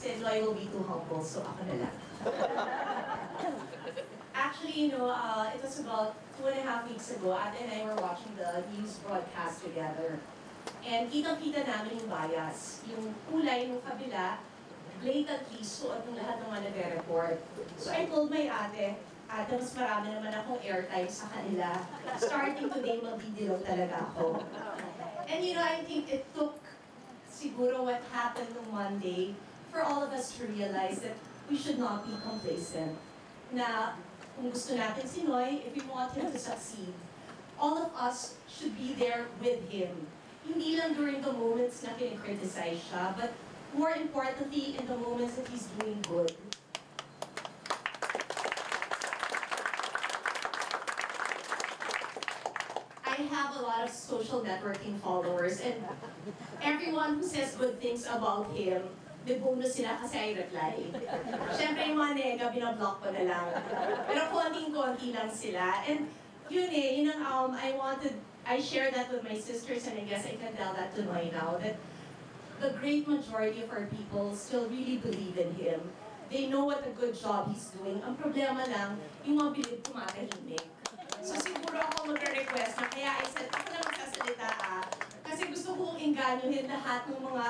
kasi Loy will be too humble, so ako na lang. Actually, you know, it was about 2.5 weeks ago, Ate and I were watching the news broadcast together. And kitang-kita namin yung bias. Yung kulay ng kabila, blatantly suot ng lahat ng mga nagre-report. So I told my ate, mas marami naman akong airtime sa kanila. Starting today, magdidilaw talaga ako. And you know, I think it took siguro what happened on Monday for all of us to realize that we should not be complacent. Na kung gusto natin si Noy, if we want him to succeed, all of us should be there with him. Hindi lang during the moments na kine-criticize siya, but more importantly, in the moments that he's doing good. I have a lot of social networking followers, and everyone who says good things about him, may bonus sila kasi I reply. Siyempre yung mga nega, binablock ko na lang. Pero konting-konti lang sila. And yun ang I shared that with my sisters, and I guess I can tell that to Noy now, that the great majority of our people still really believe in him. They know what a good job he's doing. Ang problema lang, yung mga bilib tumatahimik. So siguro ako magre-request na, kaya I said, ako na magsasalita kasi gusto kong inganyohin lahat ng mga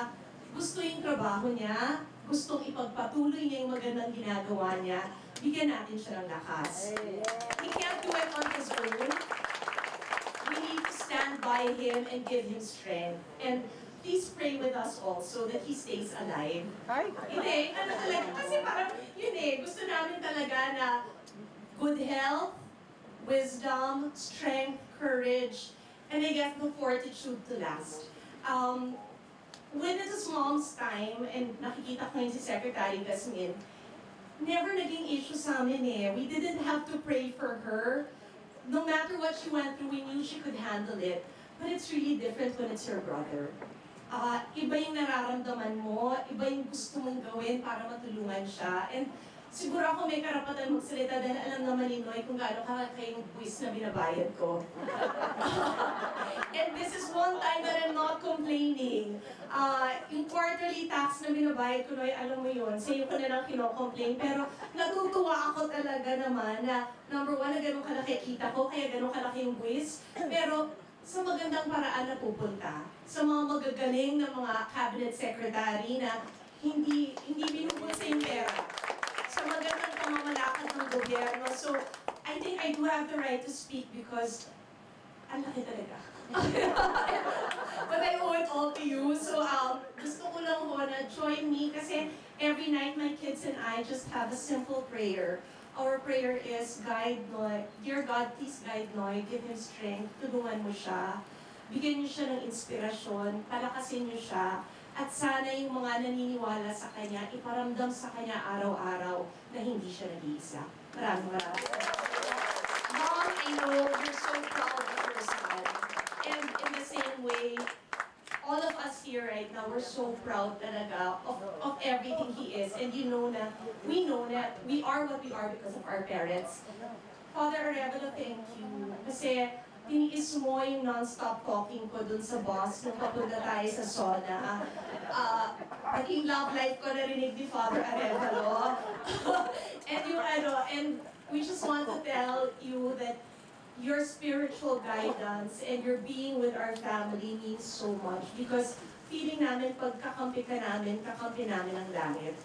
gusto yung trabaho niya, gustong ipagpatuloy niya yung magandang ginagawa niya, bigyan natin siya ng lakas. He can't do it on his own. We need to stand by him and give him strength. And please pray with us all so that he stays alive. Hindi, kasi parang, gusto namin talaga na good health, wisdom, strength, courage, and I guess the fortitude to last. When it was mom's time, and nakikita ko yun si Secretary Gasmin, never naging issue sa amin We didn't have to pray for her. No matter what she went through, we knew she could handle it. But it's really different when it's your brother. Iba yung nararamdaman mo, iba yung gusto mong gawin para matulungan siya. And siguro ako may karapatan magsalita dahil alam naman ni Noy kung gaano kayong buwis na binabayad ko. And this is one time that I'm not complaining. Yung quarterly tax na binabayad ko, Noy, alam mo yun, sa'yo ko na lang kinocomplain. Pero natutuwa ako talaga naman na number one, na ganun kalaki kita ko, kaya ganun kalaki yung buwis. Pero sa magandang paraan na pupunta, sa mga magagaling na mga cabinet secretary na hindi binubulsa yung pera, sa magandang pamamalakad ng gobyerno. So, I think I do have the right to speak because ang laki talaga. But I owe it all to you. So, gusto ko lang na join me kasi every night my kids and I just have a simple prayer. Our prayer is, guide Noy. Dear God, please guide Noy. Give him strength. Tulungan mo siya. Bigyan niyo siya ng inspirasyon. Palakasin niyo siya. At sana yung mga naniniwala sa kanya, iparamdam sa kanya araw-araw na hindi siya nag-iisa. Maraming. Mom, I know you're so proud of your son. And in the same way, all of us here right now, we're so proud talaga of everything he is. And we know that we are what we are because of our parents. Father Arevalo, thank you. Kasi tiniis mo yung non-stop talking ko dun sa boss nung papunta tayo sa sauna. Pati yung love life ko narinig ni Father Arevalo. And we just want to tell you that your spiritual guidance and your being with our family means so much because feeling namin pagkakampi ka namin, kakampi namin ang langit.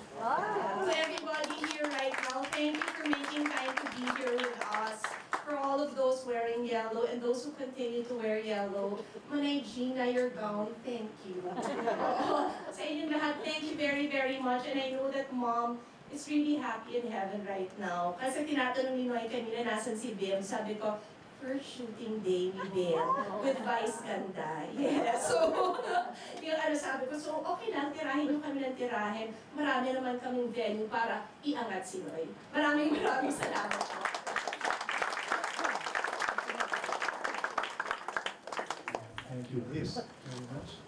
So everybody here right now, thank you for making time to be here with us. For all of those wearing yellow and those who continue to wear yellow, Manay Gina, your gown, thank you. Sa inyong lahat, thank you very, very much. And I know that Mom is really happy in heaven right now. Kasi tinatanong ni Noy kanina, nasan si Bim? Sabi ko, first shooting day ni Bim with Vice Ganda. Yeah, so, yung sabi ko, so okay lang, tirahin nyo kami ng tirahin. Marami naman kaming venue para iangat si Noy. Maraming salamat po. Thank you, Liz, very much.